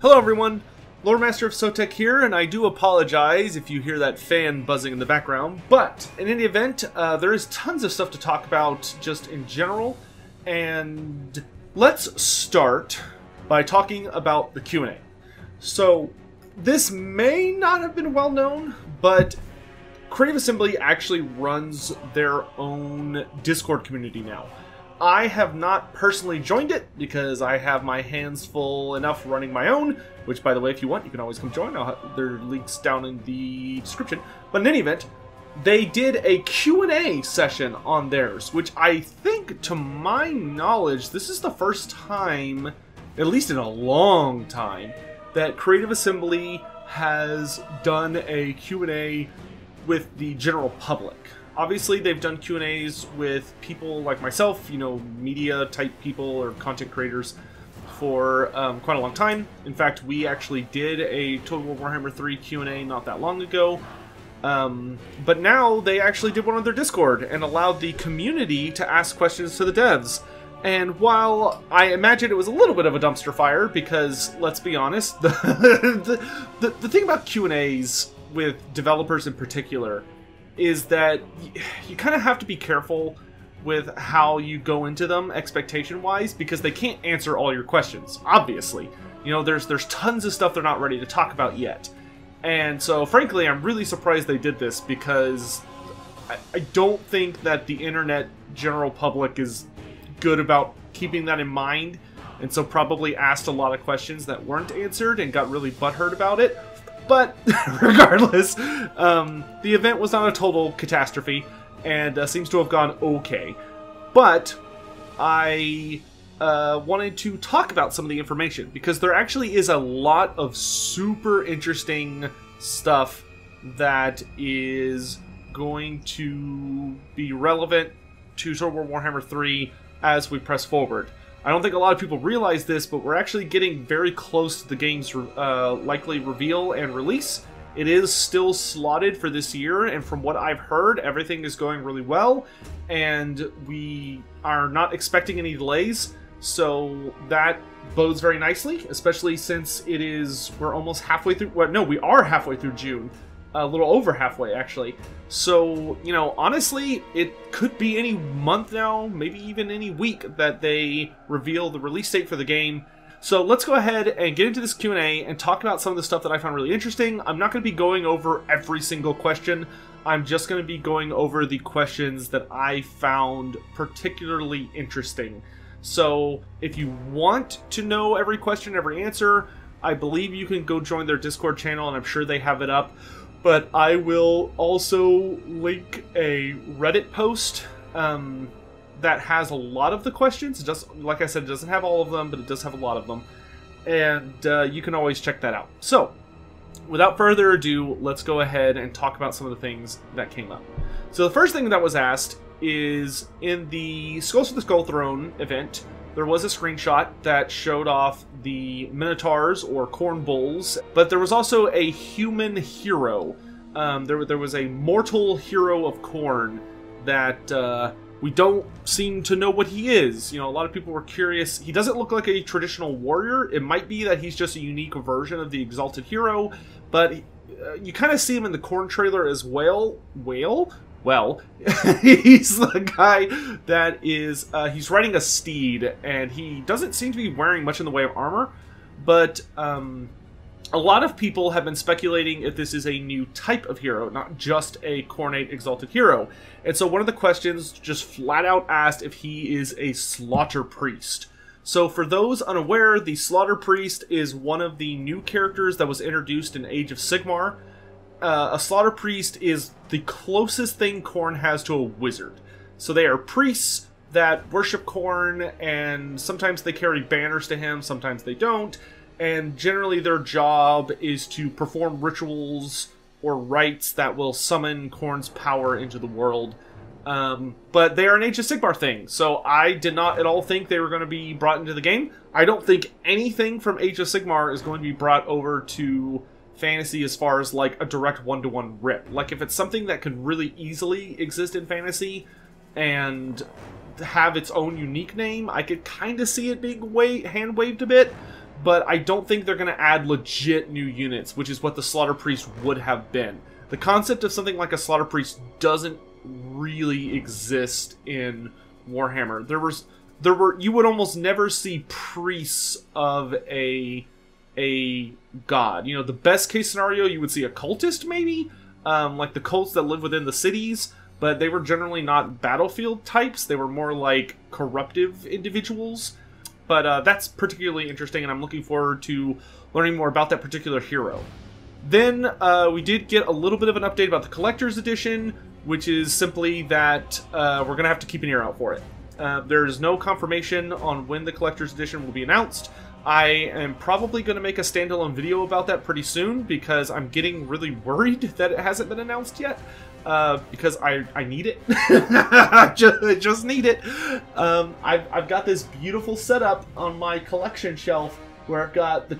Hello everyone, Lore Master of Sotek here, and I do apologize if you hear that fan buzzing in the background, but in any event, there is tons of stuff to talk about just in general, and let's start by talking about the Q&A. So, this may not have been well known, but Creative Assembly actually runs their own Discord community now. I have not personally joined it because I have my hands full enough running my own, which, by the way, if you want, you can always come join. There are links down in the description. But in any event, they did a Q&A session on theirs, which I think, to my knowledge, this is the first time, at least in a long time, that Creative Assembly has done a Q&A with the general public. Obviously, they've done Q&As with people like myself, you know, media-type people or content creators for quite a long time. In fact, we actually did a Total War Warhammer 3 Q&A not that long ago. But now they actually did one on their Discord and allowed the community to ask questions to the devs. And while I imagine it was a little bit of a dumpster fire, because, let's be honest, the thing about Q&As with developers in particular is that you kind of have to be careful with how you go into them expectation-wise, because they can't answer all your questions, obviously. You know, there's tons of stuff they're not ready to talk about yet. And so, frankly, I'm really surprised they did this, because I don't think that the internet general public is good about keeping that in mind, and so probably asked a lot of questions that weren't answered and got really butthurt about it. But regardless, the event was not a total catastrophe, and seems to have gone okay. But I wanted to talk about some of the information, because there actually is a lot of super interesting stuff that is going to be relevant to Total War Warhammer 3 as we press forward. I don't think a lot of people realize this, but we're actually getting very close to the game's likely reveal and release. It is still slotted for this year, and from what I've heard, everything is going really well, and we are not expecting any delays, so that bodes very nicely, especially since we're almost halfway through, well, no, we are halfway through June. A little over halfway, actually. So, you know, honestly, it could be any month now, maybe even any week, that they reveal the release date for the game. So let's go ahead and get into this Q&A and talk about some of the stuff that I found really interesting. I'm not going to be going over every single question. I'm just going to be going over the questions that I found particularly interesting. So if you want to know every question, every answer, I believe you can go join their Discord channel, and I'm sure they have it up. But I will also link a Reddit post that has a lot of the questions. It does, like I said, it doesn't have all of them, but it does have a lot of them. And you can always check that out. So, without further ado, let's go ahead and talk about some of the things that came up. So the first thing that was asked is, in the Skulls for the Skull Throne event, there was a screenshot that showed off the Minotaurs, or Khorne bulls, but there was also a human hero. There was a mortal hero of Khorne that we don't seem to know what he is. You know, a lot of people were curious. He doesn't look like a traditional warrior. It might be that he's just a unique version of the Exalted Hero, but you kind of see him in the Khorne trailer as well. Well, he's the guy that is, he's riding a steed, and he doesn't seem to be wearing much in the way of armor, but a lot of people have been speculating if this is a new type of hero, not just a Khornate Exalted Hero. And so one of the questions just flat out asked if he is a Slaughter Priest. So for those unaware, the Slaughter Priest is one of the new characters that was introduced in Age of Sigmar. A Slaughter Priest is the closest thing Khorne has to a wizard. So they are priests that worship Khorne, and sometimes they carry banners to him, sometimes they don't. And generally their job is to perform rituals or rites that will summon Khorne's power into the world. But they are an Age of Sigmar thing, so I did not at all think they were going to be brought into the game. I don't think anything from Age of Sigmar is going to be brought over to fantasy as far as like a direct one-to-one rip. Like, if it's something that could really easily exist in fantasy and have its own unique name, I could kind of see it being hand-waved a bit. but I don't think they're going to add legit new units, which is what the Slaughter Priest would have been. The concept of something like a Slaughter Priest doesn't really exist in Warhammer. You would almost never see priests of a god. You know, the best case scenario, you would see a cultist maybe, like the cults that live within the cities, but they were generally not battlefield types. They were more like corruptive individuals. But that's particularly interesting, and I'm looking forward to learning more about that particular hero. Then we did get a little bit of an update about the Collector's Edition, which is simply that we're going to have to keep an ear out for it. There's no confirmation on when the Collector's Edition will be announced. I am probably going to make a standalone video about that pretty soon, because I'm getting really worried that it hasn't been announced yet. Because I need it. I just need it. I've got this beautiful setup on my collection shelf where I've got the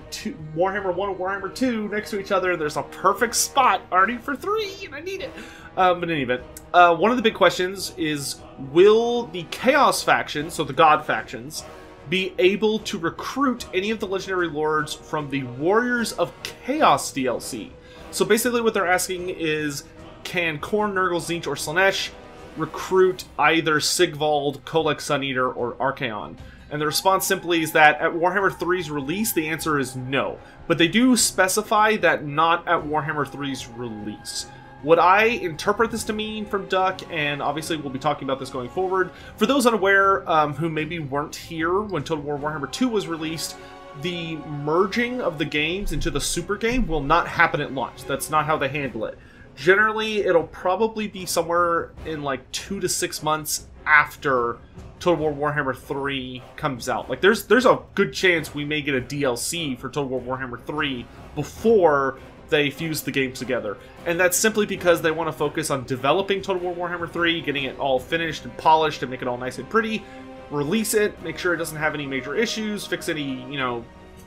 Warhammer 1 and Warhammer 2 next to each other. There's a perfect spot already for 3, and I need it. But in any event, one of the big questions is, will the Chaos faction, so the God factions, be able to recruit any of the Legendary Lords from the Warriors of Chaos DLC? So basically what they're asking is, can Khorne, Nurgle, Tzeentch, or Slaanesh recruit either Sigvald, Kholek Suneater, or Archaon? And the response simply is that at Warhammer 3's release, the answer is no. But they do specify that not at Warhammer 3's release. What I interpret this to mean from Duck, and obviously we'll be talking about this going forward, for those unaware who maybe weren't here when Total War Warhammer 2 was released, the merging of the games into the Super Game will not happen at launch. That's not how they handle it. Generally, it'll probably be somewhere in like 2 to 6 months after Total War Warhammer 3 comes out. Like, there's a good chance we may get a DLC for Total War Warhammer 3 before they fuse the games together. And that's simply because they want to focus on developing Total War Warhammer 3, getting it all finished and polished and make it all nice and pretty, release it, make sure it doesn't have any major issues, fix any, you know,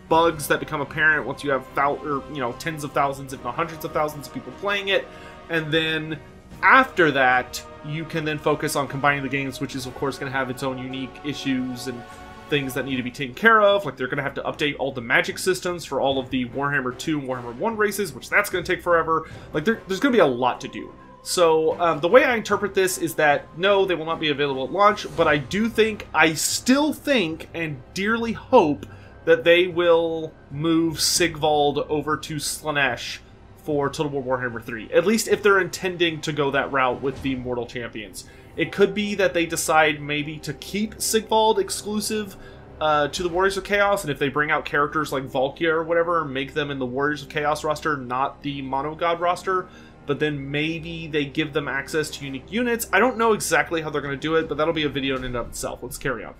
bugs that become apparent once you have tens of thousands, if not hundreds of thousands of people playing it. And then after that, you can then focus on combining the games, which is of course going to have its own unique issues and things that need to be taken care of. Like, they're going to have to update all the magic systems for all of the Warhammer 2 and Warhammer 1 races, which that's going to take forever. Like, there's going to be a lot to do. So the way I interpret this is that no, they will not be available at launch, but I still think and dearly hope that they will move Sigvald over to Slaanesh for Total War Warhammer 3. At least if they're intending to go that route with the Mortal Champions. It could be that they decide maybe to keep Sigvald exclusive to the Warriors of Chaos, and if they bring out characters like Valkia or whatever, make them in the Warriors of Chaos roster, not the Monogod roster, but then maybe they give them access to unique units. I don't know exactly how they're going to do it, but that'll be a video in and of itself. Let's carry on.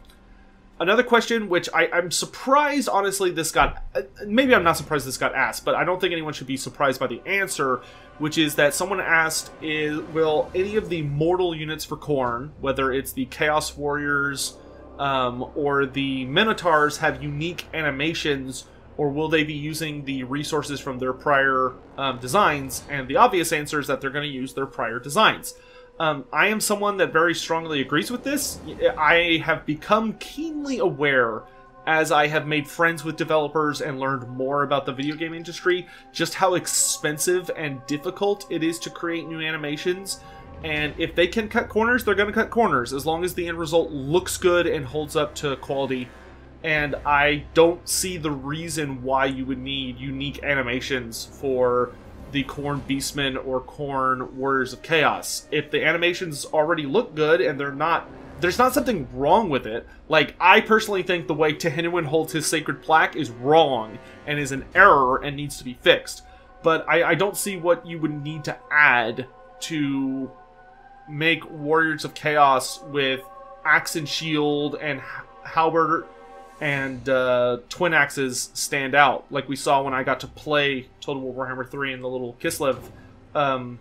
Another question, which I'm surprised, honestly, this got... maybe I'm not surprised this got asked, but I don't think anyone should be surprised by the answer, which is that someone asked, will any of the mortal units for Khorne, whether it's the Chaos Warriors or the Minotaurs, have unique animations, or will they be using the resources from their prior designs? And the obvious answer is that they're going to use their prior designs. I am someone that very strongly agrees with this. I have become keenly aware, as I have made friends with developers and learned more about the video game industry, just how expensive and difficult it is to create new animations. And if they can cut corners, they're going to cut corners, as long as the end result looks good and holds up to quality. And I don't see the reason why you would need unique animations for the Khorne Beastmen or Khorne Warriors of Chaos. If the animations already look good and there's not something wrong with it. Like, I personally think the way Tehinwin holds his sacred plaque is wrong and is an error and needs to be fixed. But I don't see what you would need to add to make Warriors of Chaos with axe and shield and halberd and twin axes stand out, like we saw when I got to play Total War Warhammer 3 in the little Kislev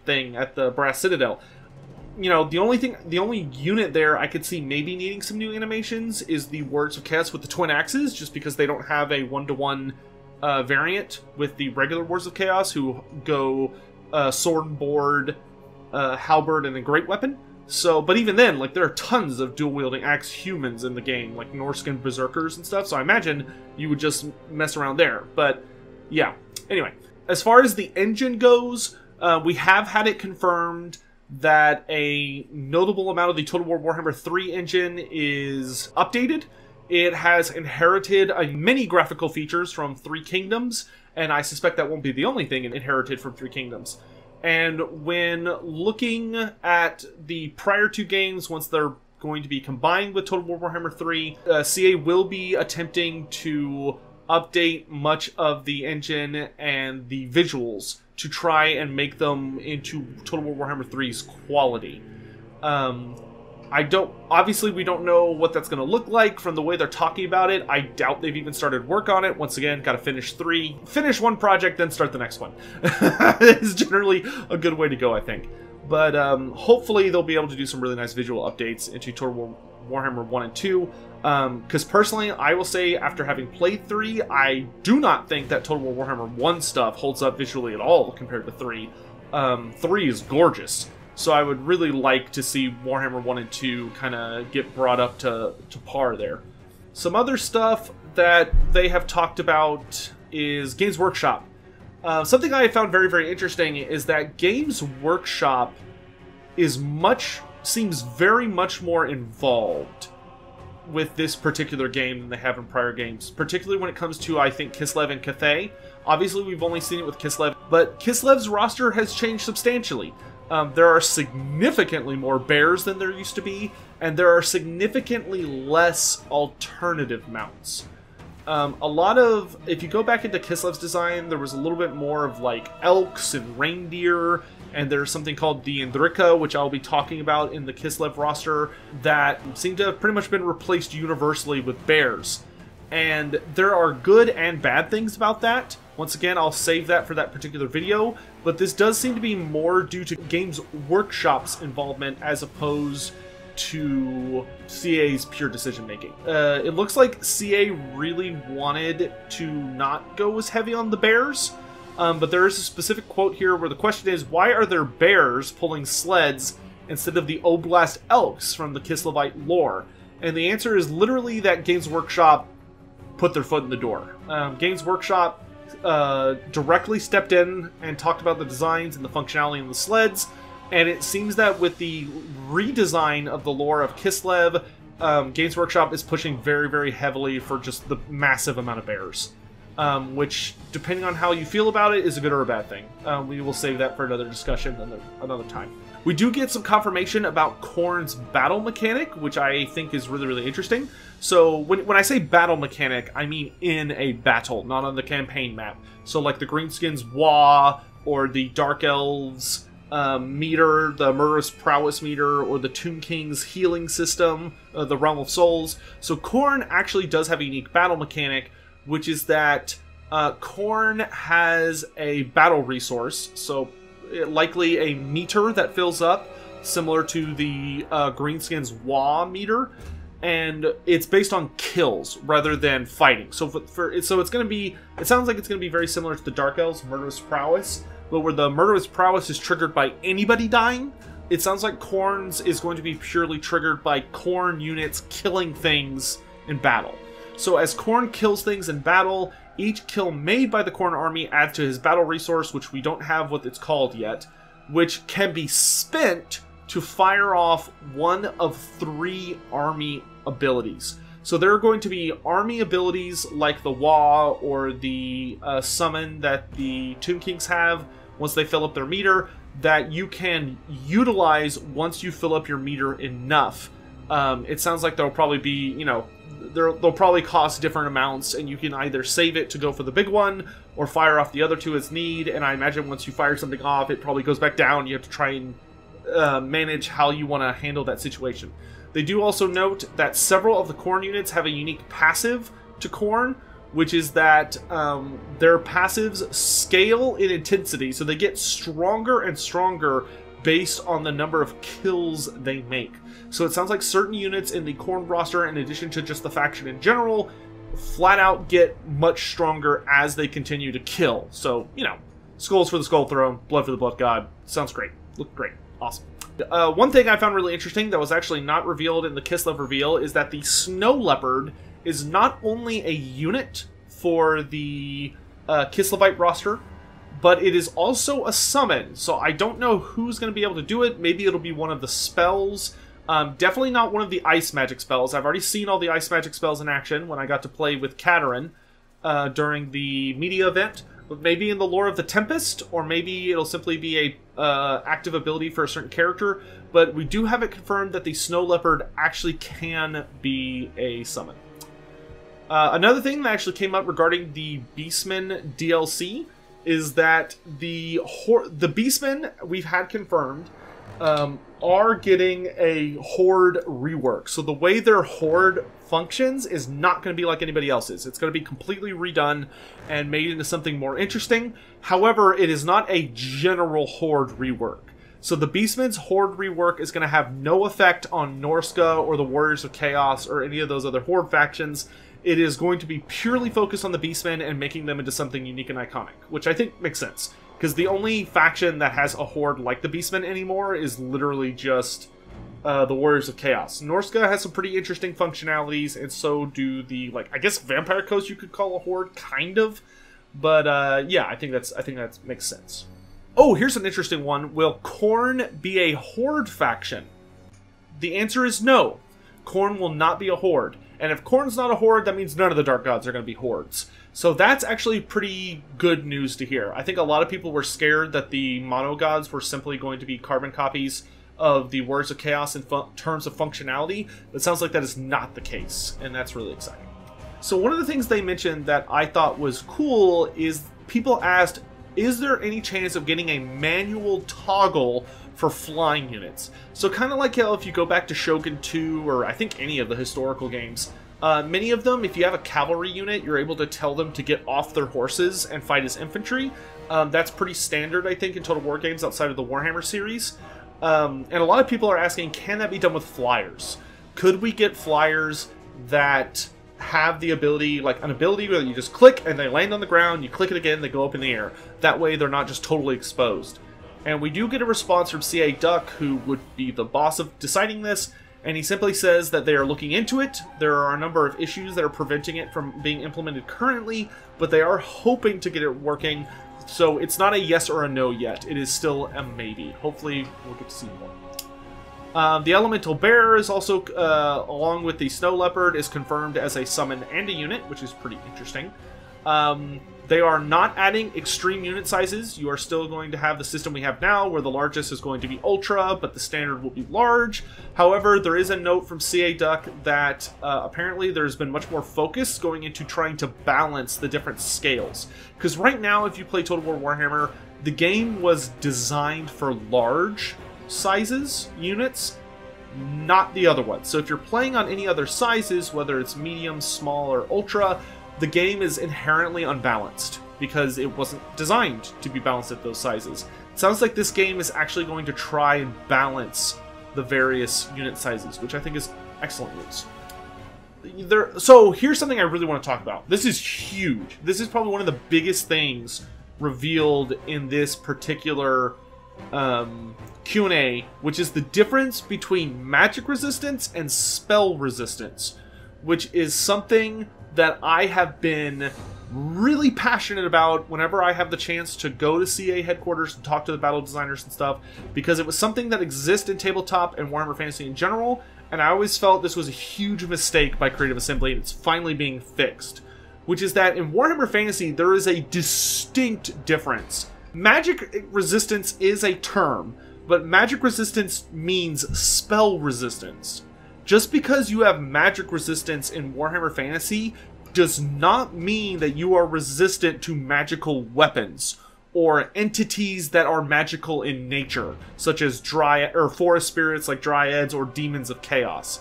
thing at the Brass Citadel. You know, the only unit there I could see maybe needing some new animations is the Warriors of Chaos with the twin axes, just because they don't have a one-to-one variant with the regular Warriors of Chaos, who go sword and board, halberd, and a great weapon. So, but even then, like, there are tons of dual-wielding axe humans in the game, like Norskin berserkers and stuff, so I imagine you would just mess around there. But, yeah. Anyway, as far as the engine goes, we have had it confirmed that a notable amount of the Total War Warhammer 3 engine is updated. It has inherited many graphical features from Three Kingdoms, and I suspect that won't be the only thing inherited from Three Kingdoms. And when looking at the prior two games, once they're going to be combined with Total War Warhammer 3, CA will be attempting to update much of the engine and the visuals to try and make them into Total War Warhammer 3's quality. Obviously we don't know what that's going to look like from the way they're talking about it. I doubt they've even started work on it. Once again, got to finish 3. Finish one project, then start the next one. It's generally a good way to go, I think. But hopefully they'll be able to do some really nice visual updates into Total War Warhammer 1 and 2. Because personally, I will say, after having played 3, I do not think that Total War Warhammer 1 stuff holds up visually at all compared to 3. 3 is gorgeous. So I would really like to see Warhammer 1 and 2 kind of get brought up to par there. Some other stuff that they have talked about is Games Workshop. Something I found very, very interesting is that Games Workshop seems very much more involved with this particular game than they have in prior games, particularly when it comes to, I think, Kislev and Cathay. Obviously, we've only seen it with Kislev, but Kislev's roster has changed substantially. There are significantly more bears than there used to be, and there are significantly less alternative mounts. If you go back into Kislev's design, there was a little bit more of like elks and reindeer, and there's something called the Indrika, which I'll be talking about in the Kislev roster, that seem to have pretty much been replaced universally with bears. And there are good and bad things about that. Once again, I'll save that for that particular video, but this does seem to be more due to Games Workshop's involvement as opposed to CA's pure decision-making. It looks like CA really wanted to not go as heavy on the bears, but there is a specific quote here where the question is, why are there bears pulling sleds instead of the Oblast Elks from the Kislevite lore? And the answer is literally that Games Workshop put their foot in the door. Games Workshop directly stepped in and talked about the designs and the functionality of the sleds, and it seems that with the redesign of the lore of Kislev, Games Workshop is pushing very, very heavily for just the massive amount of bears, which, depending on how you feel about it, is a good or a bad thing. We will save that for another discussion another time. We do get some confirmation about Khorne's battle mechanic, which I think is really, really interesting. So when I say battle mechanic, I mean in a battle, not on the campaign map. So like the Greenskins' Wa, or the Dark Elves' meter, the Murderous Prowess meter, or the Tomb King's healing system, the Realm of Souls. So Khorne actually does have a unique battle mechanic, which is that Khorne has a battle resource, so likely a meter that fills up, similar to the Greenskins' Wa meter, and it's based on kills rather than fighting. So it's going to be, it sounds like it's going to be very similar to the Dark Elves' Murderous Prowess, but where the Murderous Prowess is triggered by anybody dying, it sounds like Khorne's is going to be purely triggered by Khorne units killing things in battle. So as Khorne kills things in battle, each kill made by the Khorne army adds to his battle resource, which we don't have what it's called yet, which can be spent to fire off one of 3 army abilities. So there are going to be army abilities like the Wa or the summon that the Tomb Kings have once they fill up their meter that you can utilize once you fill up your meter enough. It sounds like there'll probably be, you know, they'll probably cost different amounts, and you can either save it to go for the big one or fire off the other 2 as need. And I imagine once you fire something off, it probably goes back down. You have to try and manage how you want to handle that situation. They do also note that several of the Khorne units have a unique passive to Khorne, which is that their passives scale in intensity, so they get stronger and stronger based on the number of kills they make. So it sounds like certain units in the Khorne roster, in addition to just the faction in general, flat out get much stronger as they continue to kill. So, you know, skulls for the Skull Throne, blood for the Blood God. Sounds great. Look great. Awesome. One thing I found really interesting that was actually not revealed in the Kislev reveal is that the Snow Leopard is not only a unit for the Kislevite roster, but it is also a summon. So I don't know who's going to be able to do it. Maybe it'll be one of the spells. Definitely not one of the ice magic spells. I've already seen all the ice magic spells in action when I got to play with Katarin during the media event. But maybe in the Lore of the Tempest, or maybe it'll simply be a active ability for a certain character. But we do have it confirmed that the Snow Leopard actually can be a summon. Another thing that actually came up regarding the Beastmen DLC is that the Beastmen we've had confirmed are getting a horde rework. So the way their horde functions is not going to be like anybody else's. It's going to be completely redone and made into something more interesting. However, it is not a general horde rework. So the Beastmen's horde rework is going to have no effect on Norsca or the Warriors of Chaos or any of those other horde factions. It is going to be purely focused on the Beastmen and making them into something unique and iconic, which I think makes sense. Because the only faction that has a horde like the Beastmen anymore is literally just the Warriors of Chaos. Norsca has some pretty interesting functionalities, and so do the, like, I guess Vampire Coast you could call a horde, kind of. But yeah, I think that makes sense. Oh, here's an interesting one. Will Khorne be a horde faction? The answer is no. Khorne will not be a horde. And if Khorne's not a horde, that means none of the Dark Gods are going to be hordes. So that's actually pretty good news to hear. I think a lot of people were scared that the Monogods were simply going to be carbon copies of the Warriors of Chaos in terms of functionality. It sounds like that is not the case, and that's really exciting. So one of the things they mentioned that I thought was cool is people asked, is there any chance of getting a manual toggle for flying units? So kind of like how if you go back to Shogun 2, or I think any of the historical games, many of them, if you have a cavalry unit, you're able to tell them to get off their horses and fight as infantry. That's pretty standard, I think, in Total War games outside of the Warhammer series. And a lot of people are asking, can that be done with flyers? Could we get flyers that have the ability, like an ability where you just click and they land on the ground, you click it again, they go up in the air. That way they're not just totally exposed. And we do get a response from C.A. Duck, who would be the boss of deciding this, and he simply says that they are looking into it. There are a number of issues that are preventing it from being implemented currently, but they are hoping to get it working. So it's not a yes or a no yet. It is still a maybe. Hopefully we'll get to see more. The Elemental Bear is also, along with the Snow Leopard, is confirmed as a summon and a unit, which is pretty interesting. They are not adding extreme unit sizes. You are still going to have the system we have now, where the largest is going to be Ultra, but the standard will be large. However, there is a note from C.A. Duck that apparently there's been much more focus going into trying to balance the different scales. Because right now, if you play Total War Warhammer, the game was designed for large sizes, units, not the other ones. So if you're playing on any other sizes, whether it's medium, small, or ultra, the game is inherently unbalanced because it wasn't designed to be balanced at those sizes. It sounds like this game is actually going to try and balance the various unit sizes, which I think is excellent news. So here's something I really want to talk about. This is huge. This is probably one of the biggest things revealed in this particular Q&A, which is the difference between magic resistance and spell resistance, which is something that I have been really passionate about whenever I have the chance to go to CA headquarters and talk to the battle designers and stuff, because it was something that exists in tabletop and Warhammer Fantasy in general, and I always felt this was a huge mistake by Creative Assembly, and it's finally being fixed. Which is that in Warhammer Fantasy, there is a distinct difference. Magic resistance is a term, but magic resistance means spell resistance. Just because you have magic resistance in Warhammer Fantasy does not mean that you are resistant to magical weapons or entities that are magical in nature, such as forest spirits like dryads or demons of chaos.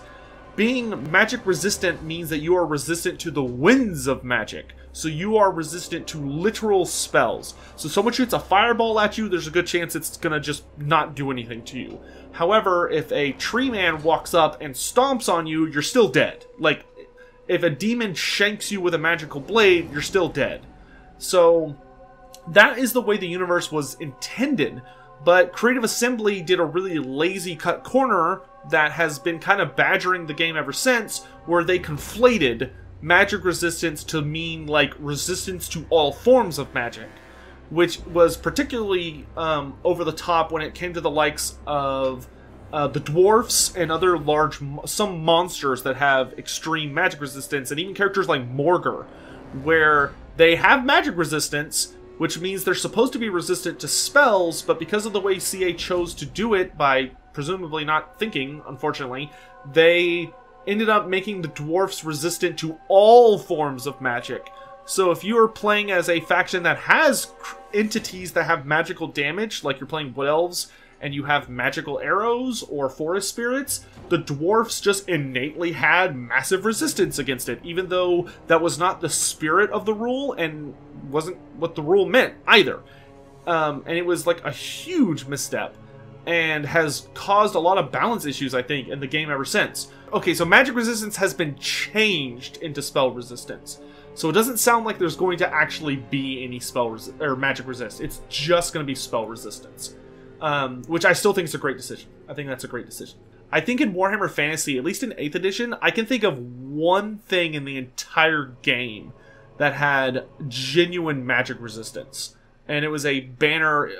Being magic resistant means that you are resistant to the winds of magic, so you are resistant to literal spells. So someone shoots a fireball at you, there's a good chance it's gonna just not do anything to you. However, if a tree man walks up and stomps on you, you're still dead. Like, if a demon shanks you with a magical blade, you're still dead. So that is the way the universe was intended, But Creative Assembly did a really lazy cut corner that has been kind of badgering the game ever since, where they conflated magic resistance to mean like resistance to all forms of magic, which was particularly over the top when it came to the likes of the dwarfs and other some monsters that have extreme magic resistance, and even characters like Morgr, where they have magic resistance, which means they're supposed to be resistant to spells, but because of the way CA chose to do it, by presumably not thinking, unfortunately, they ended up making the dwarfs resistant to all forms of magic. So if you are playing as a faction that has entities that have magical damage, like you're playing Wood Elves, and you have magical arrows or forest spirits, the dwarfs just innately had massive resistance against it, even though that was not the spirit of the rule and wasn't what the rule meant either. And it was like a huge misstep and has caused a lot of balance issues, I think, in the game ever since. Okay, so magic resistance has been changed into spell resistance. So it doesn't sound like there's going to actually be any magic resist. It's just going to be spell resistance. Which I still think is a great decision. I think that's a great decision. I think in Warhammer Fantasy, at least in 8th edition, I can think of one thing in the entire game that had genuine magic resistance. And it was a banner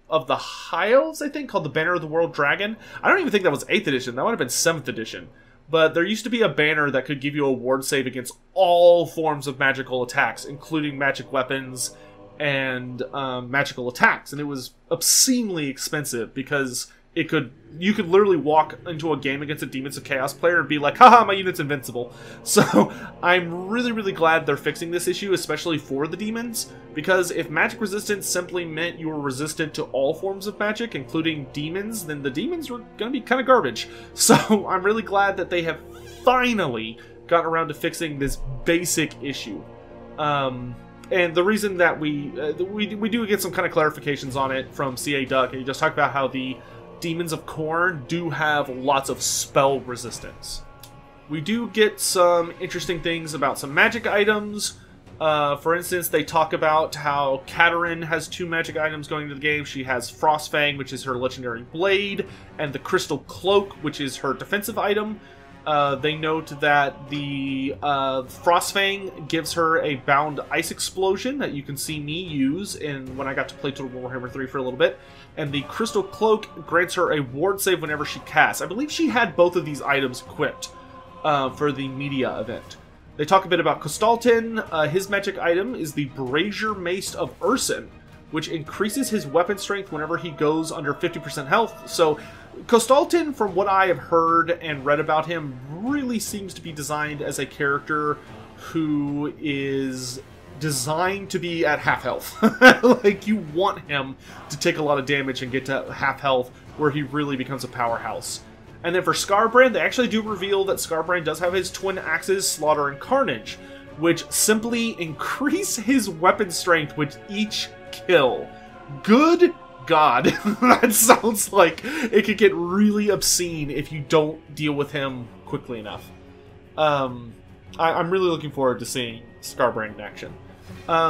of the High Elves, I think, called the Banner of the World Dragon. I don't even think that was 8th edition. That would have been 7th edition. But there used to be a banner that could give you a ward save against all forms of magical attacks, including magic weapons and magical attacks, and it was obscenely expensive because you could literally walk into a game against a Demons of Chaos player and be like, haha, my unit's invincible. So I'm really, really glad they're fixing this issue, especially for the demons, because if magic resistance simply meant you were resistant to all forms of magic, including demons, then the demons were going to be kind of garbage. So I'm really glad that they have finally gotten around to fixing this basic issue. And the reason that we do get some kind of clarifications on it from CA Duck, and he just talked about how the demons of Khorne do have lots of spell resistance. We do get some interesting things about some magic items. For instance, they talk about how Katarin has 2 magic items going into the game. She has Frostfang, which is her legendary blade, and the Crystal Cloak, which is her defensive item. They note that the Frostfang gives her a bound ice explosion that you can see me use when I got to play Total Warhammer 3 for a little bit. And the Crystal Cloak grants her a ward save whenever she casts. I believe she had both of these items equipped for the media event. They talk a bit about Kostaltyn. His magic item is the Brazier Mace of Urson, which increases his weapon strength whenever he goes under 50% health. So Kostaltyn, from what I have heard and read about him, really seems to be designed as a character who is designed to be at half health. Like, you want him to take a lot of damage and get to half health, where he really becomes a powerhouse. And then for Skarbrand, they actually do reveal that Skarbrand does have his twin axes, Slaughter and Carnage, which simply increase his weapon strength with each kill. Good God, that sounds like it could get really obscene if you don't deal with him quickly enough. I'm really looking forward to seeing Skarbrand in action.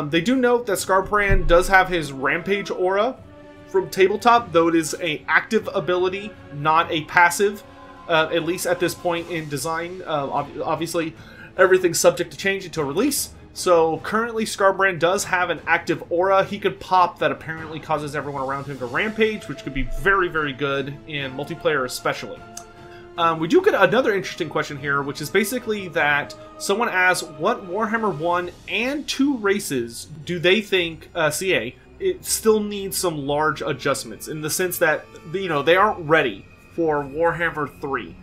They do note that Skarbrand does have his Rampage aura from tabletop, though it is an active ability, not a passive, at least at this point in design. Obviously, everything's subject to change until release. So currently Skarbrand does have an active aura he could pop that apparently causes everyone around him to rampage, which could be very, very good in multiplayer especially. We do get another interesting question here, which is basically that someone asks, what Warhammer 1 and 2 races do they think, CA, it still needs some large adjustments, in the sense that, you know, they aren't ready for Warhammer 3.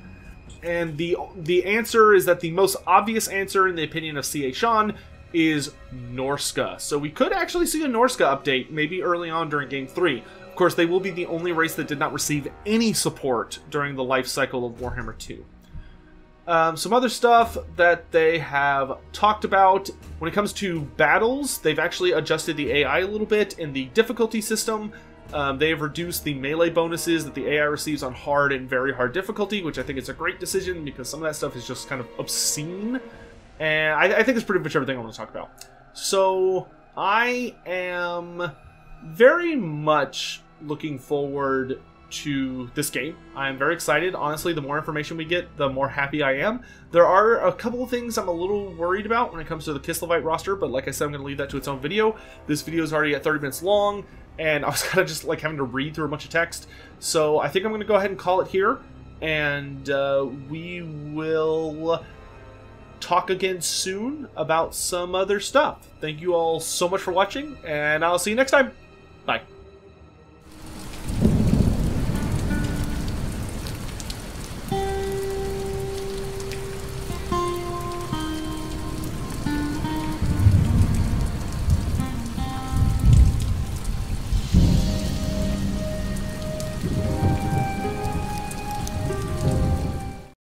And the answer is that the most obvious answer, in the opinion of CA Sean, is Norska. So we could actually see a Norska update, maybe early on during Game 3. Of course, they will be the only race that did not receive any support during the life cycle of Warhammer 2. Some other stuff that they have talked about, when it comes to battles, they've actually adjusted the AI a little bit in the difficulty system. They have reduced the melee bonuses that the AI receives on hard and very hard difficulty, which I think is a great decision, because some of that stuff is just kind of obscene. And I think it's pretty much everything I want to talk about. So I am very much looking forward to this game. I'm very excited. Honestly, the more information we get, the more happy I am. There are a couple of things I'm a little worried about when it comes to the Kostaltyn roster, but like I said, I'm going to leave that to its own video. This video is already at 30 minutes long, and I was kind of just like having to read through a bunch of text. So I think I'm going to go ahead and call it here, and we will talk again soon about some other stuff. Thank you all so much for watching, and I'll see you next time. Bye.